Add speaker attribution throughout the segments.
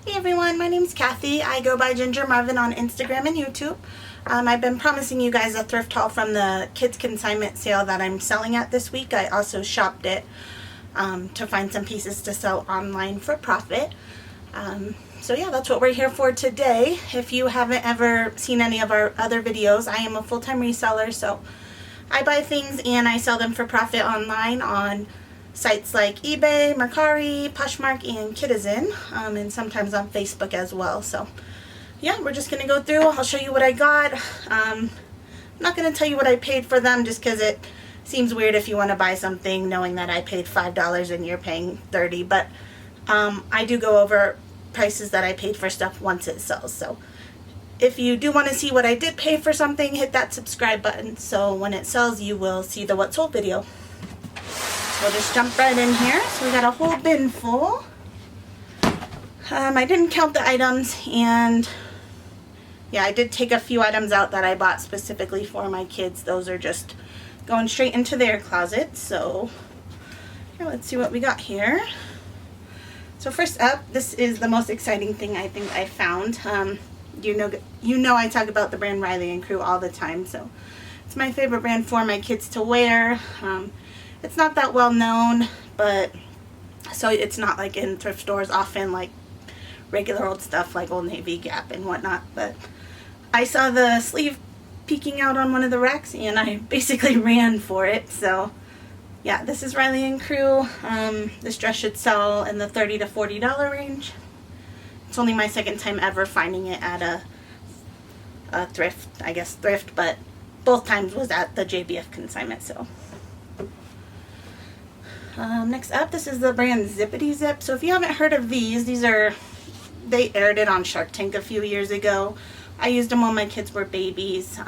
Speaker 1: Hey everyone, my name's Kathy. I go by Ginger Marvin on Instagram and YouTube. I've been promising you guys a thrift haul from the kids consignment sale that I'm selling at this week. I also shopped it to find some pieces to sell online for profit. So yeah, that's what we're here for today. If you haven't ever seen any of our other videos, I am a full-time reseller, so I buy things and I sell them for profit online on sites like eBay, Mercari, Poshmark, and Citizen, and sometimes on Facebook as well. So yeah, we're just going to go through. I'll show you what I got. I'm not going to tell you what I paid for them just because it seems weird if you want to buy something knowing that I paid $5 and you're paying $30, but I do go over prices that I paid for stuff once it sells. So if you do want to see what I did pay for something, hit that subscribe button so when it sells you will see the what sold video. We'll just jump right in here. So we got a whole bin full. I didn't count the items, and yeah, I did take a few items out that I bought specifically for my kids. Those are just going straight into their closet. So here, let's see what we got here. So first up, this is the most exciting thing I think I found. You know I talk about the brand Riley and Crew all the time, so it's my favorite brand for my kids to wear. It's not that well known, but so it's not like in thrift stores often, like regular old stuff like Old Navy, Gap, and whatnot. But I saw the sleeve peeking out on one of the racks and I basically ran for it. So yeah, this is Riley and Crew. This dress should sell in the $30 to $40 range. It's only my second time ever finding it at a thrift, I guess thrift, but both times was at the JBF Consignment Sale. Next up, this is the brand Zippity Zip. So if you haven't heard of these, they aired it on Shark Tank a few years ago. I used them when my kids were babies.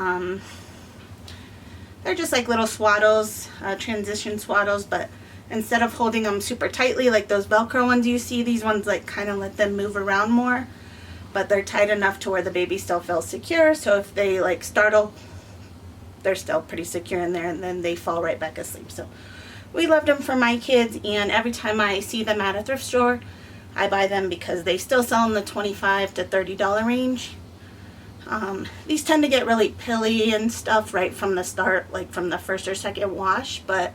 Speaker 1: They're just like little swaddles, transition swaddles, but instead of holding them super tightly like those Velcro ones you see, these ones like kind of let them move around more, but they're tight enough to where the baby still feels secure. So if they like startle, they're still pretty secure in there, and then they fall right back asleep. So we loved them for my kids, and every time I see them at a thrift store, I buy them because they still sell in the $25 to $30 range. These tend to get really pilly and stuff right from the start, like from the first or second wash, but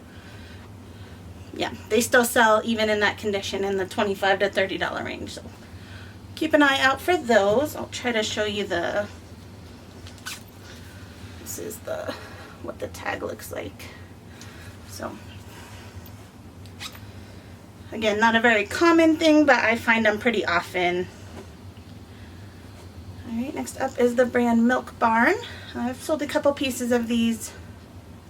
Speaker 1: yeah, they still sell even in that condition in the $25 to $30 range. So keep an eye out for those. I'll try to show you this is what the tag looks like. So again, not a very common thing, but I find them pretty often. Alright, next up is the brand Milk Barn. I've sold a couple pieces of these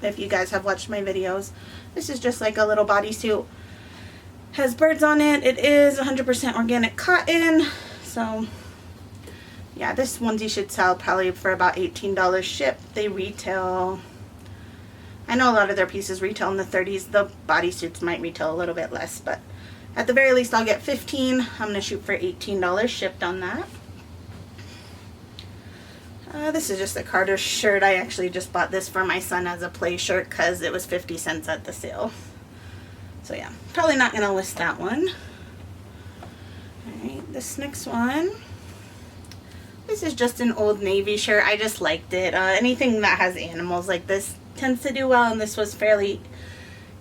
Speaker 1: if you guys have watched my videos. This is just like a little bodysuit. Has birds on it. It is 100% organic cotton. So yeah, this onesie should sell probably for about $18 shipped. They retail, I know a lot of their pieces retail in the 30s. The bodysuits might retail a little bit less, but at the very least I'll get $15. I'm going to shoot for $18 shipped on that. This is just a Carter shirt. I actually just bought this for my son as a play shirt because it was 50 cents at the sale. So yeah, probably not going to list that one. Alright, this next one. This is just an Old Navy shirt. I just liked it. Anything that has animals like this tends to do well, and this was fairly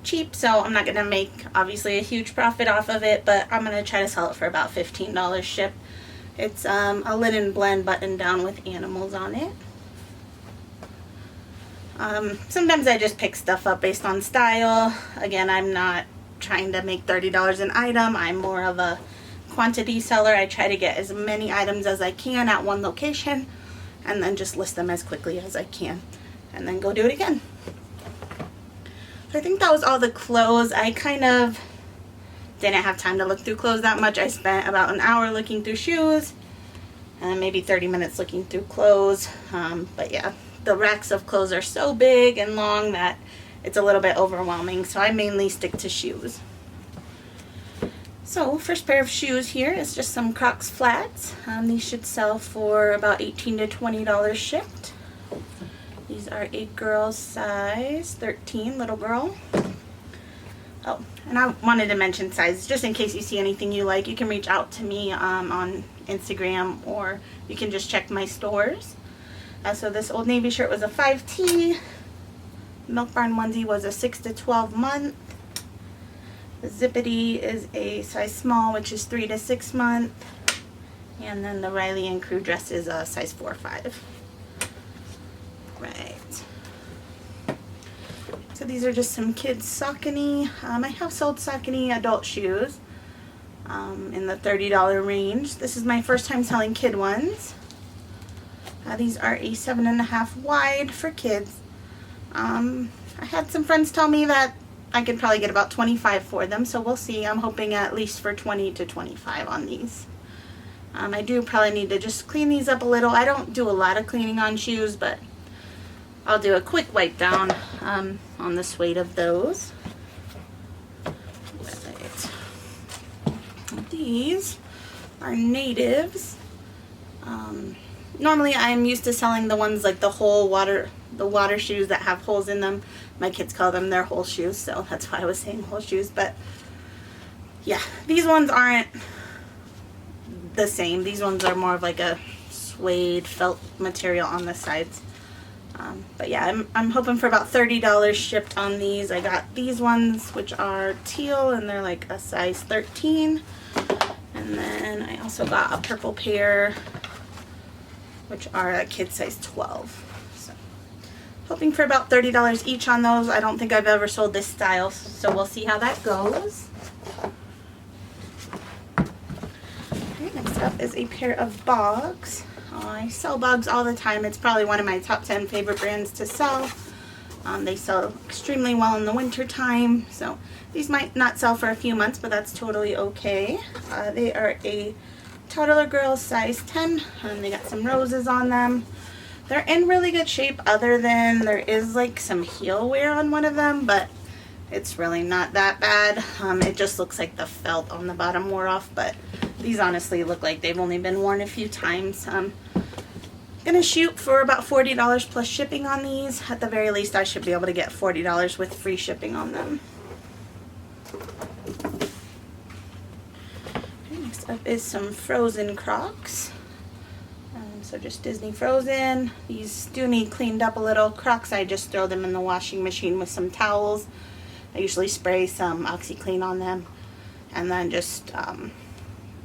Speaker 1: cheap, so I'm not going to make obviously a huge profit off of it, but I'm going to try to sell it for about $15 shipped. It's a linen blend button down with animals on it. Sometimes I just pick stuff up based on style. Again, I'm not trying to make $30 an item. I'm more of a quantity seller. I try to get as many items as I can at one location and then just list them as quickly as I can and then go do it again. So I think that was all the clothes. I kind of didn't have time to look through clothes that much. I spent about an hour looking through shoes and maybe 30 minutes looking through clothes. But yeah, the racks of clothes are so big and long that it's a little bit overwhelming, so I mainly stick to shoes. So first pair of shoes here is just some Crocs flats. These should sell for about $18 to $20 shipped. These are a girl size 13, little girl. Oh, and I wanted to mention size, just in case you see anything you like, you can reach out to me on Instagram, or you can just check my stores. So this Old Navy shirt was a 5T. Milk Barn onesie was a 6 to 12 month. The Zippity is a size small, which is 3 to 6 month. And then the Riley and Crew dress is a size 4 or 5. Right. So these are just some kids Saucony. I have sold Saucony adult shoes in the $30 range. This is my first time selling kid ones. These are a 7.5 wide for kids. I had some friends tell me that I could probably get about 25 for them, so we'll see. I'm hoping at least for 20 to 25 on these. I do probably need to just clean these up a little. I don't do a lot of cleaning on shoes, but I'll do a quick wipe down on the suede of those. Right. These are natives. Normally I'm used to selling the ones like the water shoes that have holes in them. My kids call them their hole shoes, so that's why I was saying hole shoes. But yeah, these ones aren't the same. These ones are more of like a suede felt material on the sides. But yeah, I'm hoping for about $30 shipped on these. I got these ones, which are teal, and they're like a size 13. And then I also got a purple pair, which are a kid size 12. So hoping for about $30 each on those. I don't think I've ever sold this style, so we'll see how that goes. Okay, next up is a pair of bogs. I sell bogs all the time. It's probably one of my top 10 favorite brands to sell. They sell extremely well in the winter time, so these might not sell for a few months, but that's totally okay. They are a toddler girl size 10, and they got some roses on them. They're in really good shape, other than there is like some heel wear on one of them, but it's really not that bad. It just looks like the felt on the bottom wore off, but these honestly look like they've only been worn a few times. Gonna shoot for about $40 plus shipping on these. At the very least, I should be able to get $40 with free shipping on them. Okay, next up is some Frozen Crocs. So just Disney Frozen. These do need cleaned up a little. Crocs, I just throw them in the washing machine with some towels. I usually spray some OxyClean on them, and then just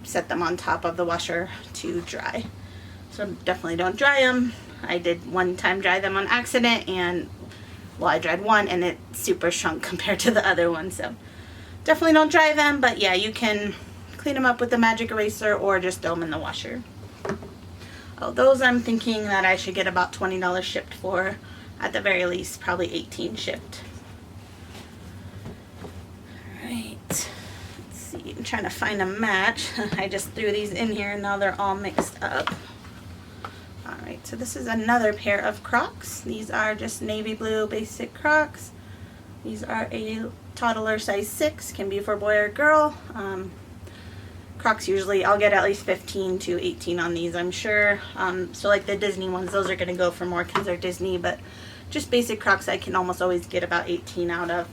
Speaker 1: set them on top of the washer to dry. So definitely don't dry them. I did one time dry them on accident, and well, I dried one and it super shrunk compared to the other one. So definitely don't dry them, but yeah, you can clean them up with the magic eraser or just throw them in the washer. Oh, those I'm thinking that I should get about $20 shipped for. At the very least, probably 18 shipped. Alright, let's see, I'm trying to find a match. I just threw these in here and now they're all mixed up. Alright, so this is another pair of Crocs. These are just navy blue basic Crocs. These are a toddler size 6, can be for boy or girl. Crocs usually, I'll get at least 15 to 18 on these, I'm sure. So like the Disney ones, those are going to go for more because they're Disney, but just basic Crocs I can almost always get about 18 out of.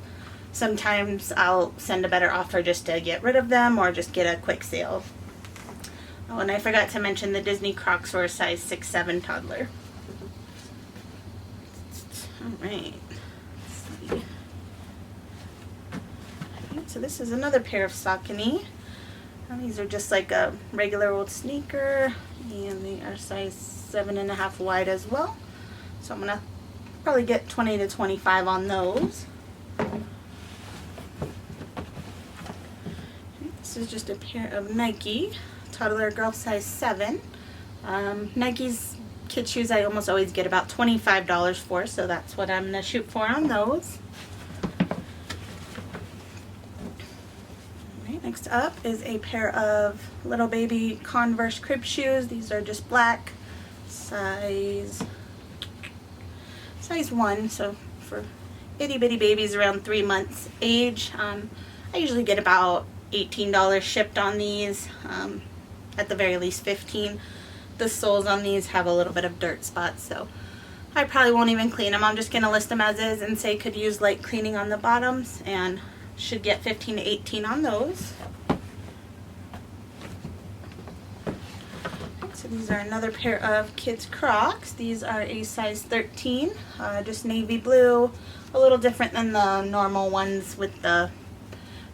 Speaker 1: Sometimes I'll send a better offer just to get rid of them or just get a quick sale. Oh, and I forgot to mention the Disney Crocs were a size 6-7 toddler. Alright, let's see. Alright, so this is another pair of Saucony. These are just like a regular old sneaker, and they are size 7.5 wide as well. So I'm going to probably get 20 to 25 on those. This is just a pair of Nike, toddler girl size 7. Nike's kid shoes I almost always get about $25 for, so that's what I'm going to shoot for on those. Next up is a pair of little baby Converse crib shoes. These are just black, size 1, so for itty bitty babies around 3 months age. I usually get about $18 shipped on these, at the very least 15. The soles on these have a little bit of dirt spots, so I probably won't even clean them. I'm just going to list them as is and say could use light cleaning on the bottoms, and Should get 15 to 18 on those. So these are another pair of kids Crocs. These are a size 13, just navy blue, a little different than the normal ones with the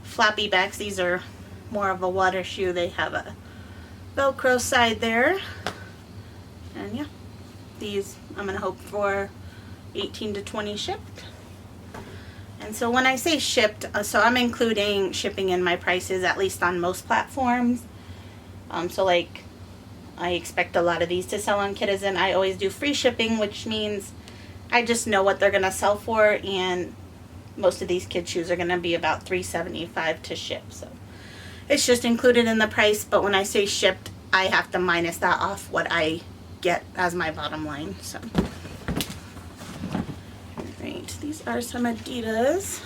Speaker 1: flappy backs. These are more of a water shoe. They have a Velcro side there. And yeah, these I'm going to hope for 18 to 20 shipped. And so when I say shipped, so I'm including shipping in my prices, at least on most platforms. So like, I expect a lot of these to sell on Kidizen. I always do free shipping, which means I just know what they're going to sell for, and most of these kid shoes are going to be about $3.75 to ship. So it's just included in the price, but when I say shipped, I have to minus that off what I get as my bottom line. So alright, these are some Adidas.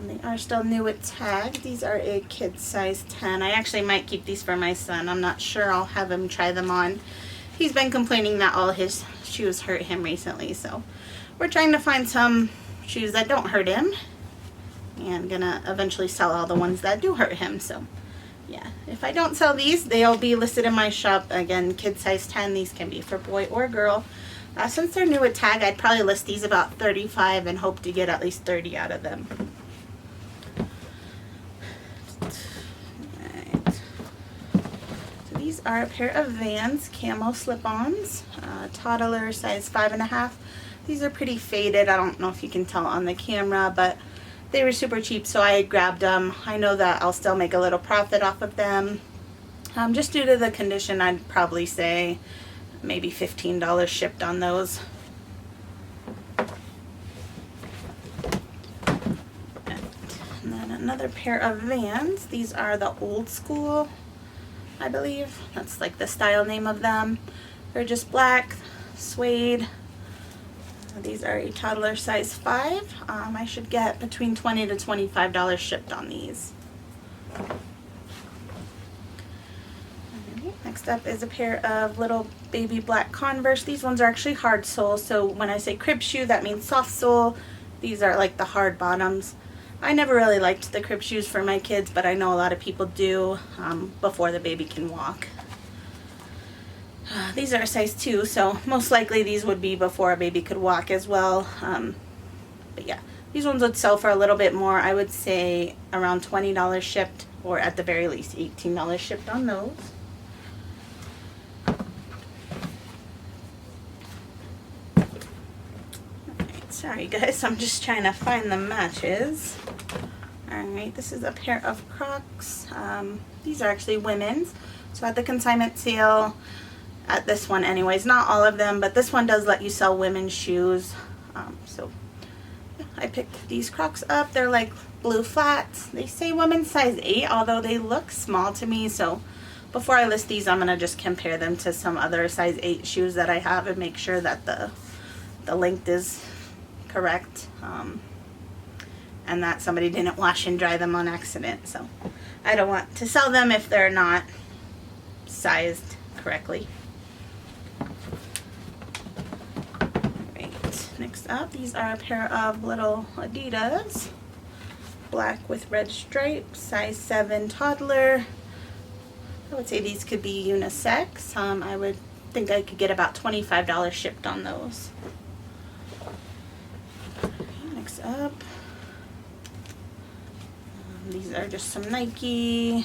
Speaker 1: They are still new with tag. These are a kid size 10. I actually might keep these for my son. I'm not sure. I'll have him try them on. He's been complaining that all his shoes hurt him recently, so we're trying to find some shoes that don't hurt him, and gonna eventually sell all the ones that do hurt him. So yeah, if I don't sell these, they'll be listed in my shop. Again, kid size 10. These can be for boy or girl. Since they're new with tag, I'd probably list these about 35 and hope to get at least 30 out of them. These are a pair of Vans camo slip-ons, toddler size 5.5. These are pretty faded. I don't know if you can tell on the camera, but they were super cheap, so I grabbed them. I know that I'll still make a little profit off of them. Just due to the condition, I'd probably say maybe $15 shipped on those. And then another pair of Vans. These are the old school, I believe. That's like the style name of them. They're just black, suede. These are a toddler size 5. I should get between $20 to $25 shipped on these. Next up is a pair of little baby black Converse. These ones are actually hard sole, so when I say crib shoe, that means soft sole. These are like the hard bottoms. I never really liked the crib shoes for my kids, but I know a lot of people do before the baby can walk. These are a size 2, so most likely these would be before a baby could walk as well. But yeah, these ones would sell for a little bit more. I would say around $20 shipped, or at the very least $18 shipped on those. Sorry guys, I'm just trying to find the matches. Alright, this is a pair of Crocs. These are actually women's. So at the consignment sale, at this one anyways, not all of them, but this one does let you sell women's shoes. So yeah, I picked these Crocs up. They're like blue flats. They say women's size 8, although they look small to me. So before I list these, I'm going to just compare them to some other size 8 shoes that I have and make sure that the length is correct, and that somebody didn't wash and dry them on accident. So I don't want to sell them if they're not sized correctly. Alright, next up, these are a pair of little Adidas, black with red stripes, size 7 toddler. I would say these could be unisex. I would think I could get about $25 shipped on those. Up. These are just some Nike.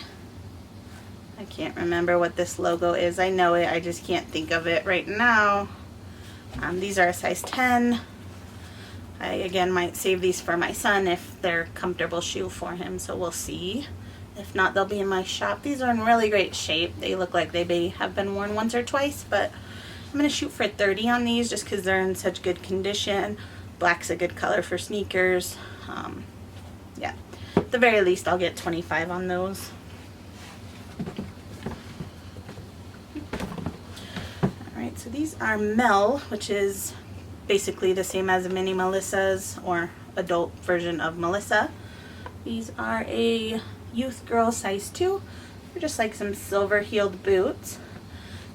Speaker 1: I can't remember what this logo is. I know it, I just can't think of it right now. These are a size 10. I again might save these for my son if they're a comfortable shoe for him, so we'll see. If not, they'll be in my shop. These are in really great shape. They look like they may have been worn once or twice, but I'm going to shoot for 30 on these just because they're in such good condition. Black's a good color for sneakers. Yeah, at the very least I'll get 25 on those. Alright, so these are Mel, which is basically the same as a mini Melissa's or adult version of Melissa. These are a youth girl size 2. They're just like some silver heeled boots.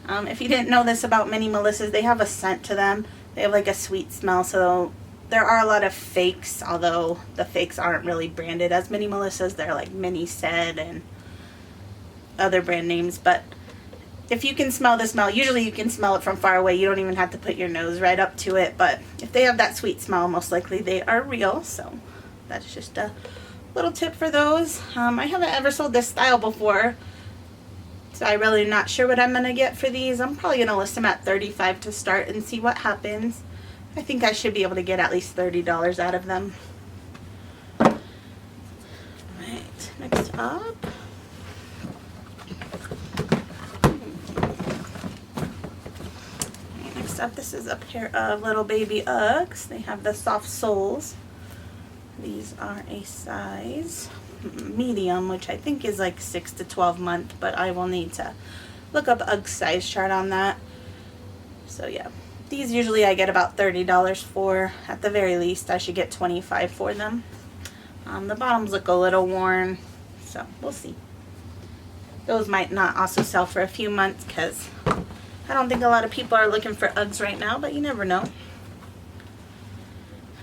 Speaker 1: If you didn't know this about mini Melissas, they have a scent to them. They have like a sweet smell, so There are a lot of fakes, although the fakes aren't really branded as Minimalistas. They're like Mini Said and other brand names. But if you can smell the smell, usually you can smell it from far away. You don't even have to put your nose right up to it. But if they have that sweet smell, most likely they are real. So that's just a little tip for those. I haven't ever sold this style before, so I'm really not sure what I'm going to get for these. I'm probably going to list them at $35 to start and see what happens. I think I should be able to get at least $30 out of them. Alright, next up. Next up, this is a pair of little baby Uggs. They have the soft soles. These are a size medium, which I think is like 6 to 12 month, but I will need to look up Ugg size chart on that. So yeah. These usually I get about $30 for. At the very least, I should get $25 for them. The bottoms look a little worn, so we'll see. Those might not also sell for a few months because I don't think a lot of people are looking for Uggs right now, but you never know.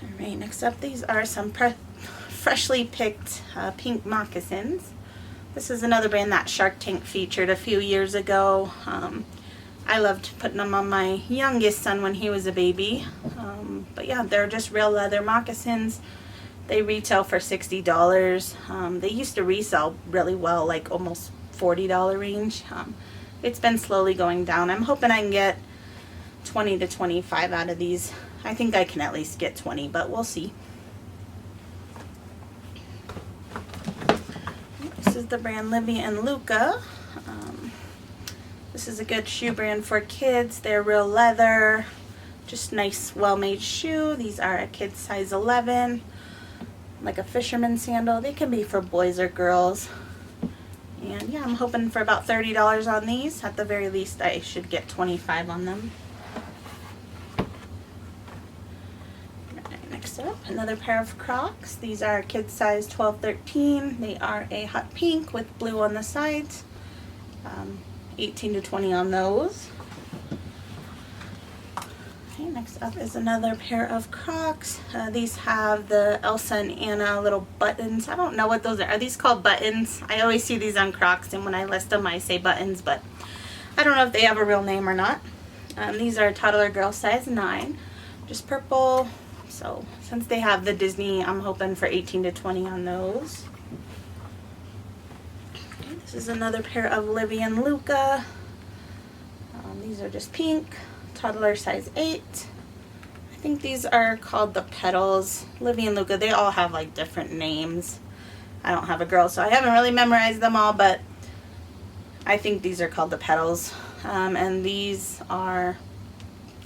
Speaker 1: Alright, next up, these are some freshly picked pink moccasins. This is another brand that Shark Tank featured a few years ago. I loved putting them on my youngest son when he was a baby. But yeah, they're just real leather moccasins. They retail for $60. They used to resell really well, like almost $40 range. It's been slowly going down. I'm hoping I can get 20 to 25 out of these. I think I can at least get 20, but we'll see. This is the brand Livy and Luca. This is a good shoe brand for kids. They're real leather, just nice, well-made shoe. These are a kid size 11, like a fisherman sandal. They can be for boys or girls. And yeah, I'm hoping for about $30 on these. At the very least, I should get $25 on them. Right, next up, another pair of Crocs. These are kid size 12, 13. They are a hot pink with blue on the sides. 18 to 20 on those. Okay, next up is another pair of Crocs. These have the Elsa and Anna little buttons. I don't know what those are. Are these called buttons? I always see these on Crocs, and when I list them I say buttons, but I don't know if they have a real name or not. These are toddler girl size 9, just purple. So since they have the Disney, I'm hoping for 18 to 20 on those. This is another pair of Livy and Luca. These are just pink, toddler size 8. I think these are called the Petals. Livy and Luca, they all have like different names. I don't have a girl, so I haven't really memorized them all, but I think these are called the Petals. And these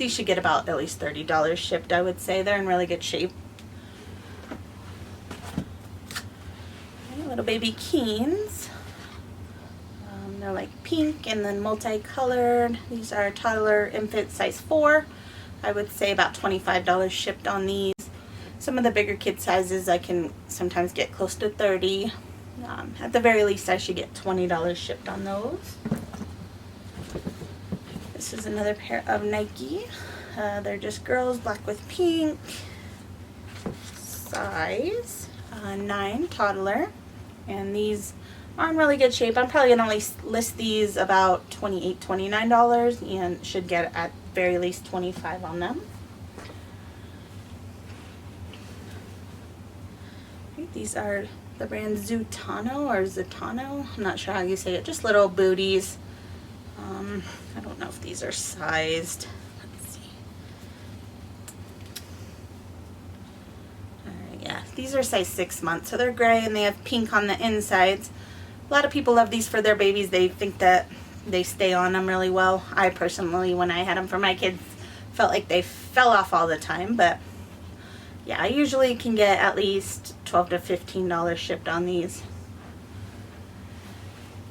Speaker 1: should get about at least $30 shipped, I would say. They're in really good shape. Okay, little baby Keens. They're like pink and then multicolored. These are toddler infant size 4. I would say about $25 shipped on these. Some of the bigger kid sizes I can sometimes get close to $30. At the very least I should get $20 shipped on those. This is another pair of Nike. They're just girls, black with pink. Size 9, toddler. And these are in really good shape. I'm probably going to list these about $28, $29 and should get at very least $25 on them. Okay, these are the brand Zutano or Zutano. I'm not sure how you say it. Just little booties. I don't know if these are sized. Let's see. Alright, yeah, these are size 6 months, so they're gray and they have pink on the insides. A lot of people love these for their babies. They think that they stay on them really well. I personally, when I had them for my kids, felt like they fell off all the time. But yeah, I usually can get at least $12 to $15 shipped on these.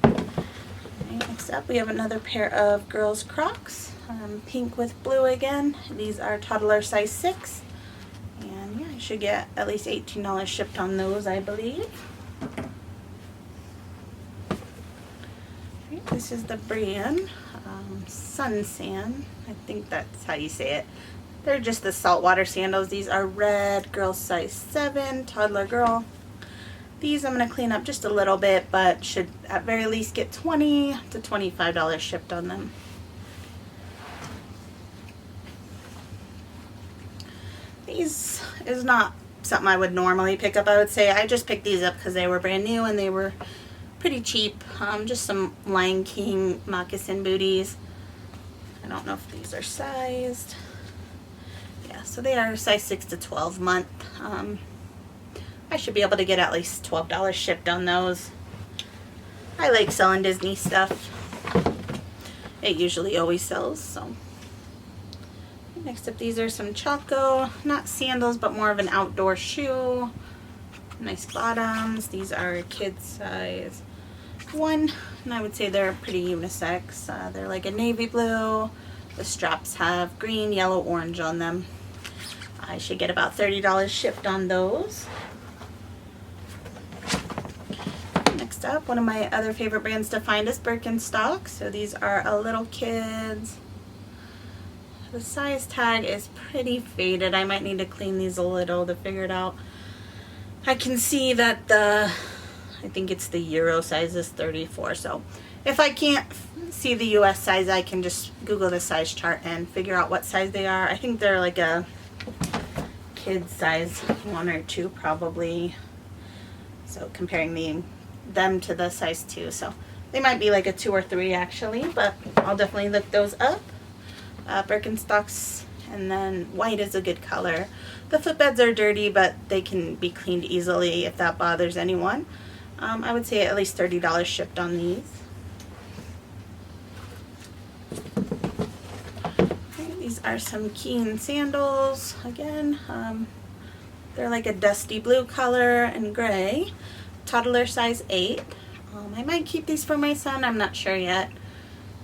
Speaker 1: Okay, next up, we have another pair of girls Crocs. Pink with blue again. These are toddler size 6. And yeah, I should get at least $18 shipped on those, I believe. This is the brand Sun San. I think that's how you say it. They're just the saltwater sandals. These are red, girl size 7, toddler girl. These I'm going to clean up just a little bit, but should at very least get $20 to $25 shipped on them. These is not something I would normally pick up, I would say. I just picked these up because they were brand new and they were pretty cheap. Just some Lion King moccasin booties. I don't know if these are sized. Yeah, so they are size 6 to 12 month. I should be able to get at least $12 shipped on those. I like selling Disney stuff. It usually always sells, so. Next up, these are some Choco, not sandals, but more of an outdoor shoe. Nice bottoms. These are kid size 1, and I would say they're pretty unisex. They're like a navy blue. The straps have green, yellow, orange on them. I should get about $30 shipped on those. Next up, one of my other favorite brands to find is Birkenstock. So these are a little kids. The size tag is pretty faded. I might need to clean these a little to figure it out. I can see that I think it's the Euro size is 34. So if I can't see the US size, I can just Google the size chart and figure out what size they are. I think they're like a kid size 1 or 2 probably. So comparing them to the size 2. So they might be like a 2 or 3 actually, but I'll definitely look those up. Birkenstocks, and then white is a good color. The footbeds are dirty, but they can be cleaned easily if that bothers anyone. I would say at least $30 shipped on these. Okay, these are some Keen sandals. Again, they're like a dusty blue color and gray. Toddler size 8. I might keep these for my son. I'm not sure yet.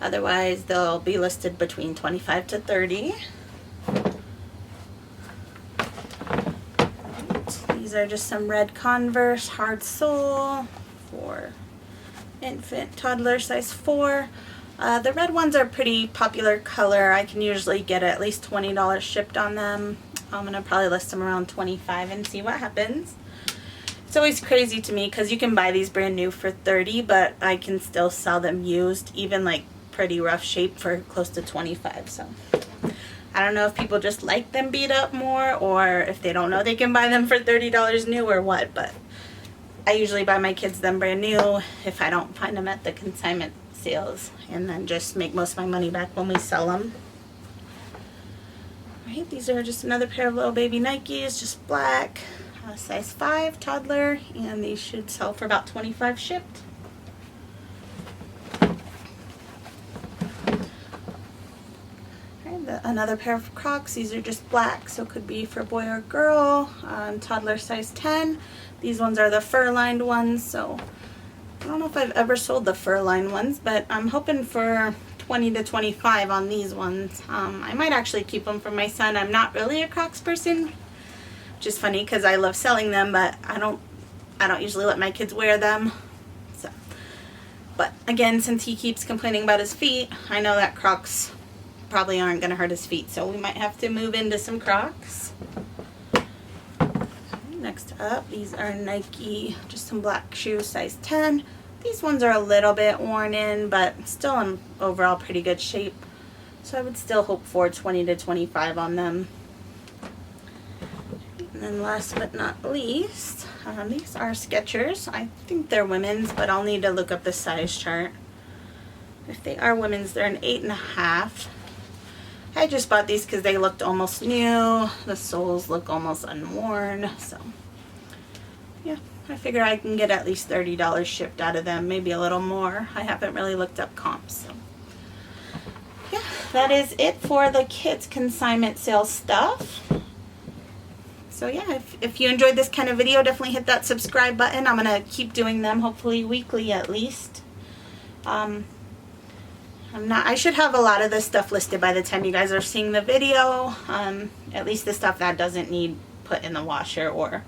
Speaker 1: Otherwise, they'll be listed between $25 to $30. These are just some red Converse, hard sole for infant, toddler, size 4. The red ones are pretty popular color. I can usually get at least $20 shipped on them. I'm going to probably list them around $25 and see what happens. It's always crazy to me because you can buy these brand new for $30, but I can still sell them used, even like pretty rough shape, for close to $25. So I don't know if people just like them beat up more, or if they don't know they can buy them for $30 new or what, but I usually buy my kids them brand new if I don't find them at the consignment sales, and then just make most of my money back when we sell them. Right, these are just another pair of little baby Nikes, just black, size 5, toddler, and these should sell for about $25 shipped. Another pair of Crocs. These are just black, so it could be for boy or girl. Toddler size 10. These ones are the fur-lined ones, so I don't know if I've ever sold the fur-lined ones, but I'm hoping for $20 to $25 on these ones. I might actually keep them for my son. I'm not really a Crocs person, which is funny because I love selling them, but I don't usually let my kids wear them. So, but again, since he keeps complaining about his feet, I know that Crocs probably aren't going to hurt his feet, so we might have to move into some Crocs. Next up, these are Nike, just some black shoes, size 10. These ones are a little bit worn in, but still in overall pretty good shape, so I would still hope for $20 to $25 on them. And then last but not least, these are Skechers. I think they're women's, but I'll need to look up the size chart. If they are women's, they're an 8.5. I just bought these because they looked almost new. The soles look almost unworn. So, yeah, I figure I can get at least $30 shipped out of them, maybe a little more. I haven't really looked up comps. So, yeah, that is it for the kids consignment sale stuff. So, yeah, if you enjoyed this kind of video, definitely hit that subscribe button. I'm going to keep doing them, hopefully weekly at least. I should have a lot of this stuff listed by the time you guys are seeing the video. At least the stuff that doesn't need put in the washer or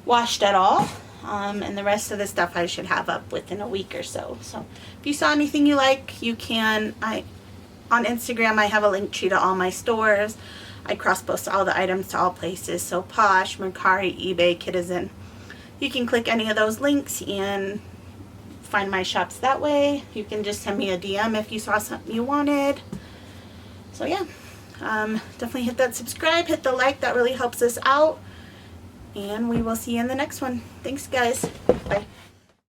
Speaker 1: washed at all. And the rest of the stuff I should have up within a week or so. So if you saw anything you like, you can. On Instagram, I have a link tree to all my stores. I cross-post all the items to all places. So Posh, Mercari, eBay, Kitizen. You can click any of those links and find my shops that way. You can just send me a DM if you saw something you wanted. So yeah, definitely hit that subscribe, hit the like, that really helps us out. And we will see you in the next one. Thanks guys. Bye.